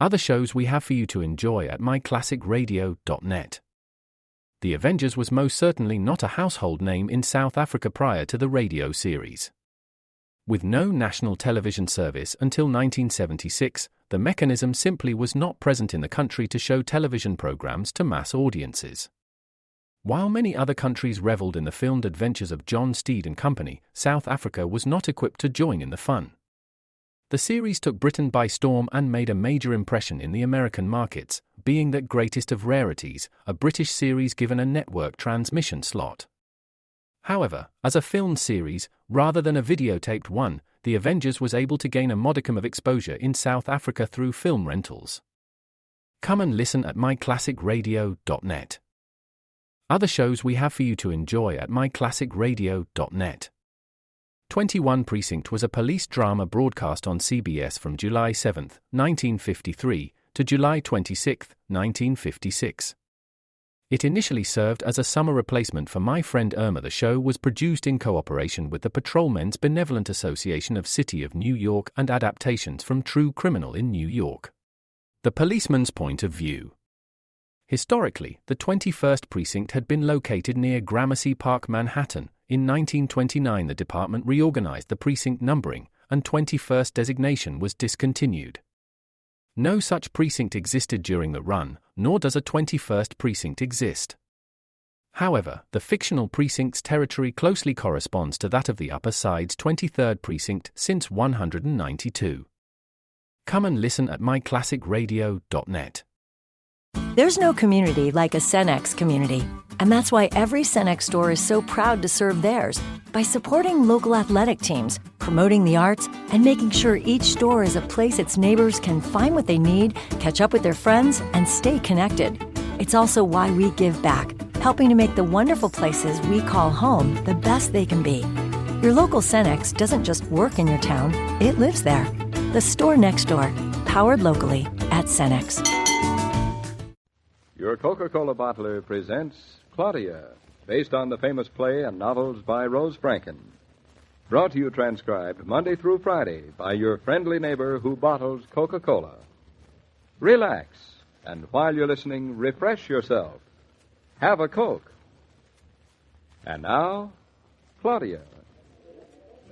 Other shows we have for you to enjoy at myclassicradio.net. The Avengers was most certainly not a household name in South Africa prior to the radio series. With no national television service until 1976, the mechanism simply was not present in the country to show television programs to mass audiences. While many other countries reveled in the filmed adventures of John Steed and company, South Africa was not equipped to join in the fun. The series took Britain by storm and made a major impression in the American markets, being that greatest of rarities, a British series given a network transmission slot. However, as a filmed series, rather than a videotaped one, The Avengers was able to gain a modicum of exposure in South Africa through film rentals. Come and listen at myclassicradio.net. Other shows we have for you to enjoy at myclassicradio.net. 21 Precinct was a police drama broadcast on CBS from July 7, 1953, to July 26, 1956. It initially served as a summer replacement for My Friend Irma. The show was produced in cooperation with the Patrolmen's Benevolent Association of City of New York and adaptations from True Criminal in New York. The Policeman's Point of View. Historically, the 21st Precinct had been located near Gramercy Park, Manhattan. In 1929, the department reorganized the precinct numbering, and 21st designation was discontinued. No such precinct existed during the run, nor does a 21st precinct exist. However, the fictional precinct's territory closely corresponds to that of the Upper Side's 23rd precinct since 192. Come and listen at myclassicradio.net. There's no community like a Cenex community, and that's why every Cenex store is so proud to serve theirs by supporting local athletic teams, promoting the arts, and making sure each store is a place its neighbors can find what they need, catch up with their friends, and stay connected. It's also why we give back, helping to make the wonderful places we call home the best they can be. Your local Cenex doesn't just work in your town, it lives there. The store next door, powered locally at Cenex. Your Coca-Cola bottler presents Claudia, based on the famous play and novels by Rose Franken. Brought to you transcribed Monday through Friday by your friendly neighbor who bottles Coca-Cola. Relax, and while you're listening, refresh yourself. Have a Coke. And now, Claudia.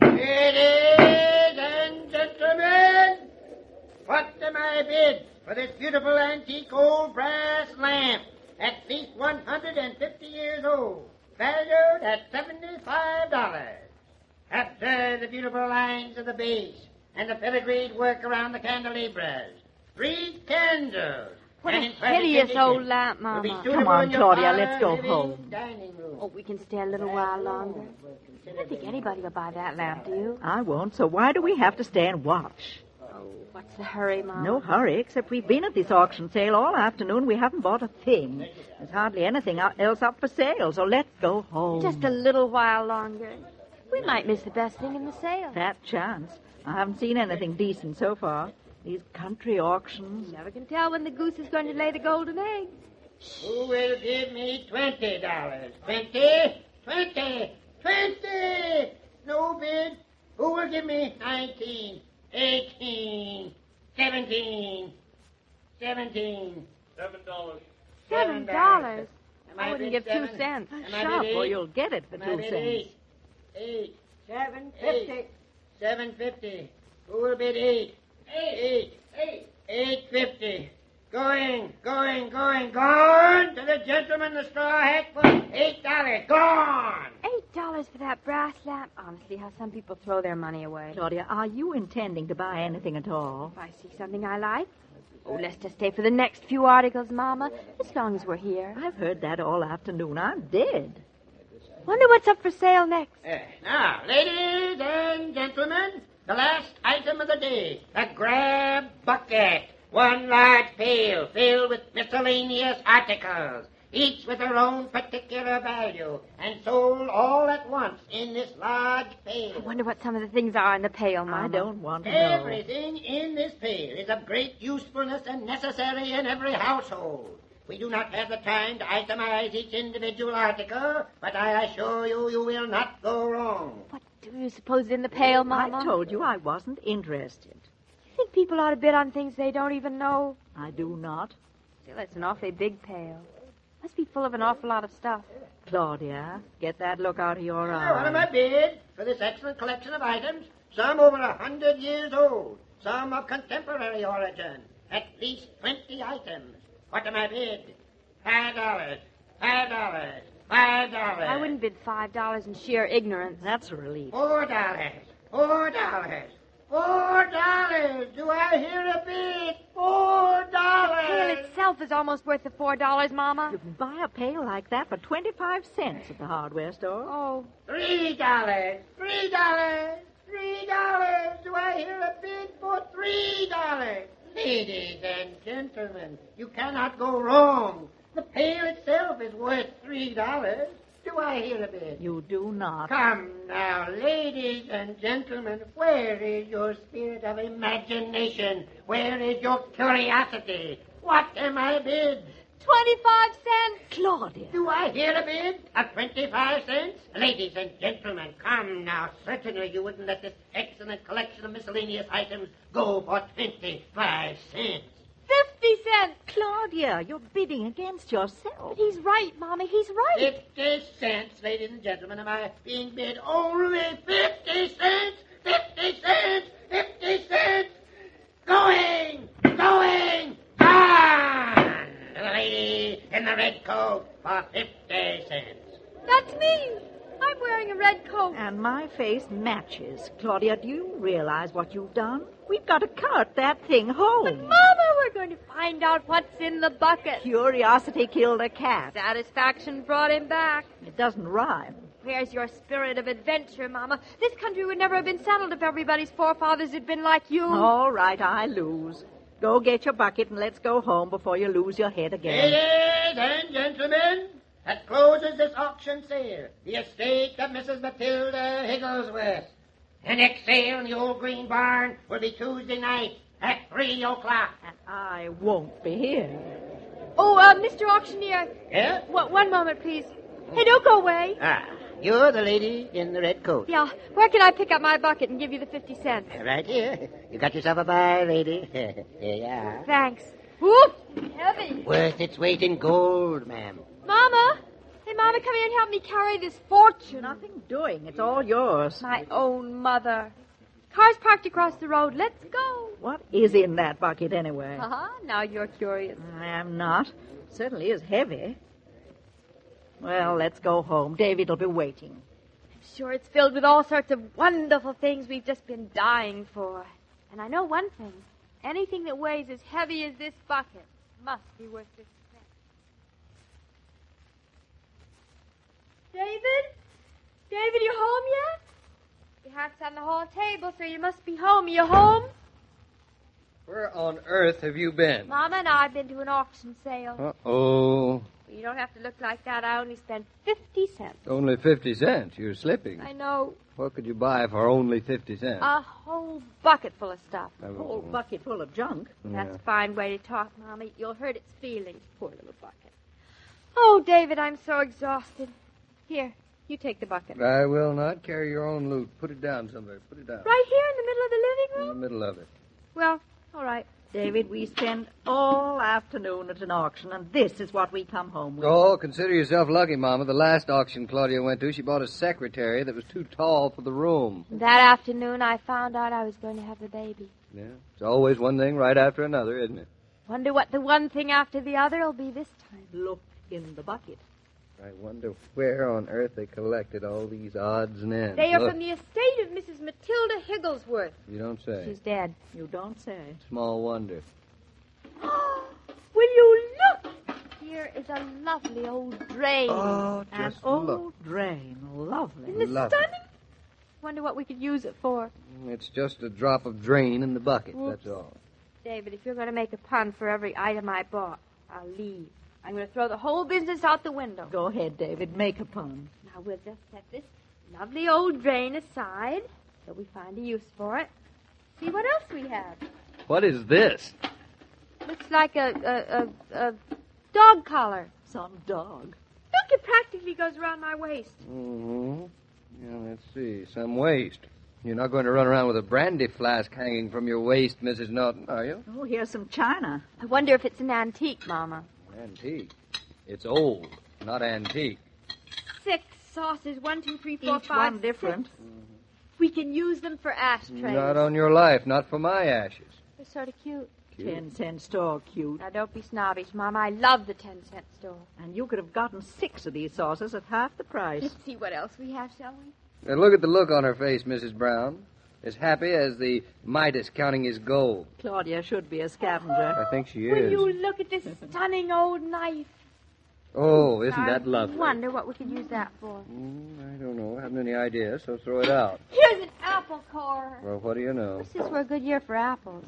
Ladies and gentlemen, what am I bid for this beautiful antique old brass lamp, at least 150 years old, valued at $75? Observe the beautiful lines of the base and the filigreed work around the candelabras. 3 candles. What a hideous old lamp, Mama. Come on, Claudia, let's go home. Oh, we can stay a little while longer. I don't think anybody will buy that lamp, do you? I won't, so why do we have to stay and watch? What's the hurry, Mama? No hurry, except we've been at this auction sale all afternoon. We haven't bought a thing. There's hardly anything else up for sale, so let's go home. Just a little while longer. We might miss the best thing in the sale. That chance. I haven't seen anything decent so far. These country auctions. Never can tell when the goose is going to lay the golden egg. Who will give me $20? 20? 20? 20! No bid. Who will give me 19? 18, 17, 17. $7. $7? I wouldn't give 2 cents. Shop, or you'll get it for 2 cents. 8. 7.50. 7.50. Who will bid 8? 8.50. Going to the gentleman in the straw hat for $8. Gone! $8 for that brass lamp. Honestly, how some people throw their money away. Claudia, are you intending to buy anything at all? If I see something I like. Oh, let's just stay for the next few articles, Mama, as long as we're here. I've heard that all afternoon. I'm dead. Wonder what's up for sale next. Now, ladies and gentlemen, the last item of the day, the grab bucket. 1 large pail filled with miscellaneous articles, each with their own particular value, and sold all at once in this large pail. I wonder what some of the things are in the pail, Mama. I don't want to know. Everything in this pail is of great usefulness and necessary in every household. We do not have the time to itemize each individual article, but I assure you, you will not go wrong. What do you suppose is in the pail, Mama? I told you I wasn't interested. think people ought to bid on things they don't even know? I do not. Still, it's an awfully big pail. Must be full of an awful lot of stuff. Claudia, get that look out of your What am eye. I bid for this excellent collection of items? Some over 100 years old, some of contemporary origin. At least 20 items. What am I bid? $5. $5. $5. I wouldn't bid $5 in sheer ignorance. That's a relief. $4. $4. $4. Do I hear a bid? $4. The pail itself is almost worth the $4, Mama. You can buy a pail like that for 25 cents at the hardware store. Oh, $3. $3. $3. Do I hear a bid for $3? Ladies and gentlemen, you cannot go wrong. The pail itself is worth $3. Do I hear a bid? You do not. Come now, ladies and gentlemen, where is your spirit of imagination? Where is your curiosity? What am I bid? 25 cents. Claudia. Do I hear a bid of 25 cents? Ladies and gentlemen, come now. Certainly you wouldn't let this excellent collection of miscellaneous items go for 25 cents. 50 cents. Claudia, you're bidding against yourself. He's right, Mama. He's right. 50 cents, ladies and gentlemen. Am I being bid only 50 cents? 50 cents! 50 cents! Going! On! The lady in the red coat for 50 cents. That's me. I'm wearing a red coat. And my face matches. Claudia, do you realize what you've done? We've got to cart that thing home. But, Mama, we're going to find out what's in the bucket. Curiosity killed a cat. Satisfaction brought him back. It doesn't rhyme. Where's your spirit of adventure, Mama? This country would never have been settled if everybody's forefathers had been like you. All right, I lose. Go get your bucket and let's go home before you lose your head again. Ladies and gentlemen, that closes this auction sale. The estate of Mrs. Matilda Higglesworth. The next sale in the old green barn will be Tuesday night at 3 o'clock. And I won't be here. Oh, Mr. Auctioneer. Yeah? One moment, please. Hey, don't go away. You're the lady in the red coat. Yeah, where can I pick up my bucket and give you the 50 cents? Right here. You got yourself a buy, lady. Here you are. Thanks. Whoop! Heavy. Worth its weight in gold, ma'am. Mama! Hey, Mama, come here and help me carry this fortune. Nothing doing. It's all yours. My own mother. Car's parked across the road. Let's go. What is in that bucket anyway? Uh-huh. Now you're curious. I am not. Certainly is heavy. Well, let's go home. David will be waiting. I'm sure it's filled with all sorts of wonderful things we've just been dying for. And I know one thing. Anything that weighs as heavy as this bucket must be worth 50 cents. David? David, you home yet? Your hat's on the hall table, so you must be home. Are you home? Where on earth have you been? Mama and I have been to an auction sale. Uh-oh. You don't have to look like that. I only spent 50 cents. Only 50 cents. You're slipping. I know. What could you buy for only 50 cents? A whole bucket full of stuff. A whole bucket full of junk. That's a fine way to talk, Mama. You'll hurt its feelings. Poor little bucket. Oh, David, I'm so exhausted. Here, you take the bucket. I will not carry your own loot. Put it down somewhere. Put it down. Right here in the middle of the living In room? the middle of it. Well, all right. David, we spend all afternoon at an auction, and this is what we come home with. Oh, consider yourself lucky, Mama. The last auction Claudia went to, she bought a secretary that was too tall for the room. That afternoon, I found out I was going to have the baby. Yeah. It's always one thing right after another, isn't it? Wonder what the one thing after the other will be this time. Look in the bucket. I wonder where on earth they collected all these odds and ends. They are Look, from the estate of Mrs. Matilda Higglesworth. You don't say. She's dead. You don't say. Small wonder. Will you look? Here is a lovely old drain. Oh, An just old look. drain. Lovely. Isn't it lovely. stunning? Wonder what we could use it for. It's just a drop of drain in the bucket, Oops. that's all. David, if you're going to make a pun for every item I bought, I'll leave. I'm going to throw the whole business out the window. Go ahead, David. Make a pun. Now, we'll just set this lovely old drain aside till we find a use for it. See what else we have. What is this? Looks like a dog collar. Some dog. Look, it practically goes around my waist. Mm-hmm. Yeah, let's see. Some waste. You're not going to run around with a brandy flask hanging from your waist, Mrs. Norton, are you? Oh, here's some china. I wonder if it's an antique, Mama. Antique. It's old, not antique. 6 saucers, 1, 2, 3, 4, Each 5, one 6. different. We can use them for ashtrays. Not on your life, not for my ashes. They're sort of cute. 10-cent store, cute. Now, don't be snobbish, Mama. I love the 10-cent store. And you could have gotten 6 of these saucers at half the price. Let's see what else we have, shall we? Now look at the look on her face, Mrs. Brown. As happy as the Midas counting his gold. Claudia should be a scavenger. I think she Will is. you look at this stunning old knife? Oh, isn't that lovely? I wonder what we could use that for. I don't know. I haven't any idea, so throw it out. Here's an apple core. Well, what do you know? This is for a good year for apples.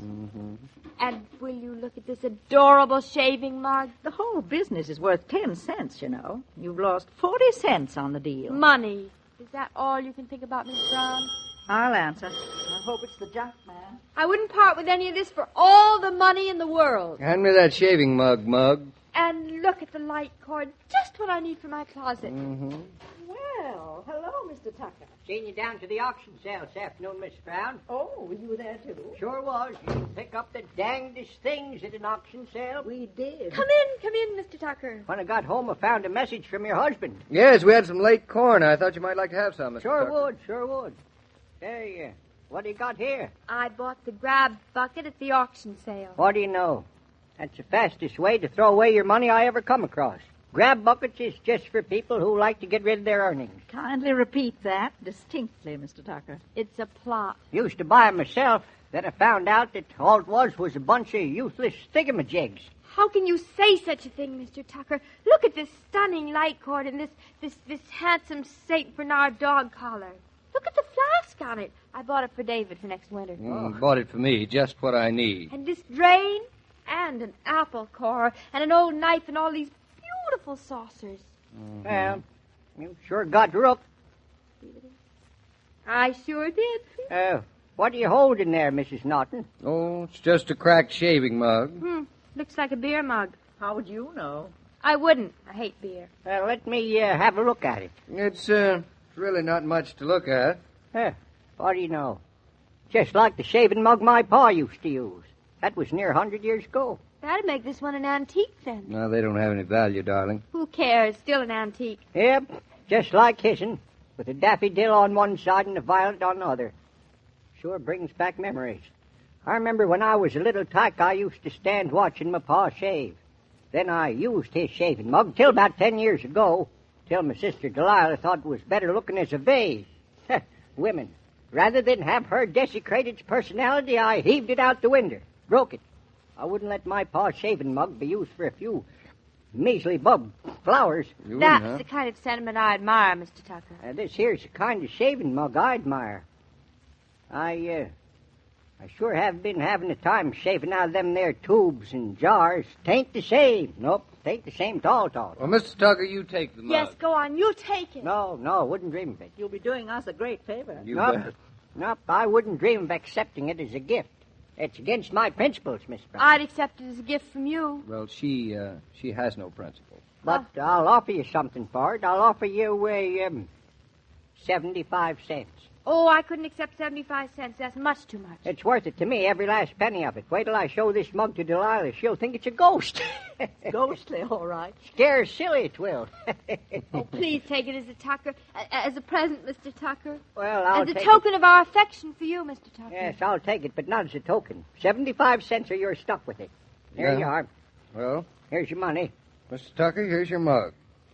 And will you look at this adorable shaving mug? The whole business is worth 10 cents, you know. You've lost 40 cents on the deal. Money. Is that all you can think about, Miss Brown? I'll answer. I hope it's the junk man. I wouldn't part with any of this for all the money in the world. Hand me that shaving mug. And look at the light cord. Just what I need for my closet. Well, hello, Mr. Tucker. Seen you down to the auction sale this afternoon, Miss Brown. Oh, were you there, too? Sure was. You can pick up the dangdest things at an auction sale. We did. Come in, Mr. Tucker. When I got home, I found a message from your husband. Yes, we had some late corn. I thought you might like to have some, Mr. Tucker. Sure would. Hey, what do you got here? I bought the grab bucket at the auction sale. What do you know? That's the fastest way to throw away your money I ever come across. Grab buckets is just for people who like to get rid of their earnings. Kindly repeat that distinctly, Mr. Tucker. It's a plot. Used to buy 'em myself. Then I found out that all it was a bunch of useless thingamajigs. How can you say such a thing, Mr. Tucker? Look at this stunning light cord and this handsome St. Bernard dog collar. Look at the flask on it. I bought it for David for next winter. Bought it for me, just what I need. And this drain, and an apple core, and an old knife, and all these beautiful saucers. Well, you sure got rook. I sure did. What are you holding there, Mrs. Norton? Oh, it's just a cracked shaving mug. Looks like a beer mug. How would you know? I wouldn't. I hate beer. Let me have a look at it. It's really not much to look at. What do you know? Just like the shaving mug my pa used to use. That was near 100 years ago. That'd make this one an antique, then. No, they don't have any value, darling. Who cares? Still an antique. Yep, just like his'n, with a daffodil on one side and a violet on the other. Sure brings back memories. I remember when I was a little tyke, I used to stand watching my pa shave. Then I used his shaving mug till about 10 years ago, till my sister Delilah thought it was better looking as a vase. Women. Rather than have her desecrate its personality, I heaved it out the window, broke it. I wouldn't let my pa's shaving mug be used for a few measly bug flowers. That's the kind of sentiment I admire, Mr. Tucker. This here's the kind of shaving mug I admire. I sure have been having a time shaving out of them there tubes and jars. Tain't the same. Nope, tain't the same at all. Well, Mr. Tucker, you take the mug. Yes, go on. You take it. No, wouldn't dream of it. You'll be doing us a great favor. You bet. Nope, I wouldn't dream of accepting it as a gift. It's against my principles, Miss Brown. I'd accept it as a gift from you. Well, she has no principle. But I'll offer you something for it. I'll offer you 75 cents. Oh, I couldn't accept 75 cents. That's much too much. It's worth it to me, every last penny of it. Wait till I show this mug to Delilah. She'll think it's a ghost. Ghostly, all right. Scare silly, it will. Oh, please take it as a Tucker, as a present, Mr. Tucker. Well, I'll as a take token of our affection for you, Mr. Tucker. Yes, I'll take it, but not as a token. 75 cents or you're stuck with it. Here Yeah. you are. Well, Here's your money. Mr. Tucker, here's your mug.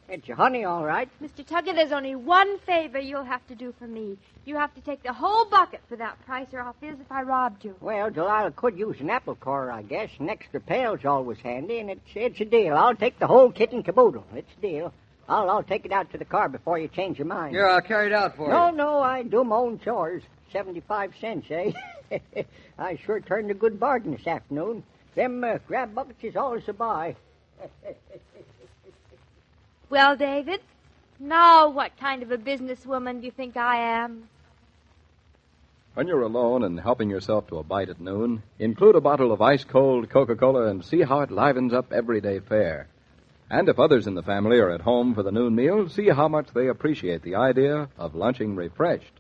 It's your honey, all right. Mr. Tucker, there's only one favor you'll have to do for me. You have to take the whole bucket for that price, or I'll feel as if I robbed you. Well, Delilah could use an apple core, I guess. An extra pail's always handy, and it's a deal. I'll take the whole kit and caboodle. It's a deal. I'll take it out to the car before you change your mind. Here, I'll carry it out for you. No, I do my own chores. 75 cents, eh? I sure turned a good bargain this afternoon. Them grab buckets is always a buy. Well, David, now what kind of a businesswoman do you think I am? When you're alone and helping yourself to a bite at noon, include a bottle of ice-cold Coca-Cola and see how it livens up everyday fare. And if others in the family are at home for the noon meal, see how much they appreciate the idea of lunching refreshed.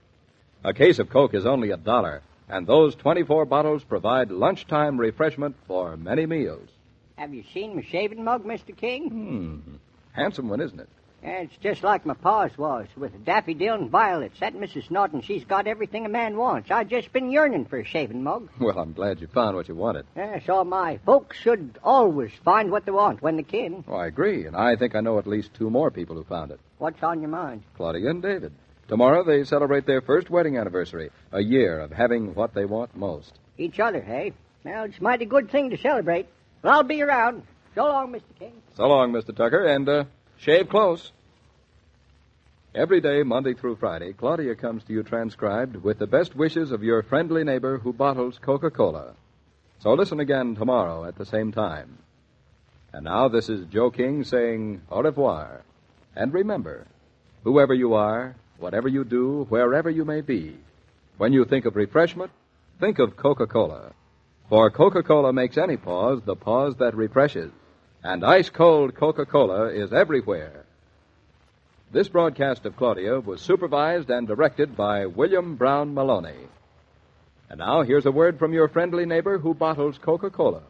A case of Coke is only $1, and those 24 bottles provide lunchtime refreshment for many meals. Have you seen my shaving mug, Mr. King? Handsome one, isn't it? Yeah, it's just like my pa's was, with daffodil and violets. That Mrs. Norton, she's got everything a man wants. I've just been yearning for a shaving mug. Well, I'm glad you found what you wanted. Yeah, so am I. Folks should always find what they want when they can. Oh, I agree, and I think I know at least 2 more people who found it. What's on your mind? Claudia and David. Tomorrow they celebrate their first wedding anniversary, a year of having what they want most. Each other, hey? Well, it's a mighty good thing to celebrate. Well, I'll be around. So long, Mr. King. So long, Mr. Tucker, and shave close. Every day, Monday through Friday, Claudia comes to you transcribed with the best wishes of your friendly neighbor who bottles Coca-Cola. So listen again tomorrow at the same time. And now this is Joe King saying au revoir. And remember, whoever you are, whatever you do, wherever you may be, when you think of refreshment, think of Coca-Cola. For Coca-Cola makes any pause the pause that refreshes. And ice-cold Coca-Cola is everywhere. This broadcast of Claudia was supervised and directed by William Brown Maloney. And now here's a word from your friendly neighbor who bottles Coca-Cola.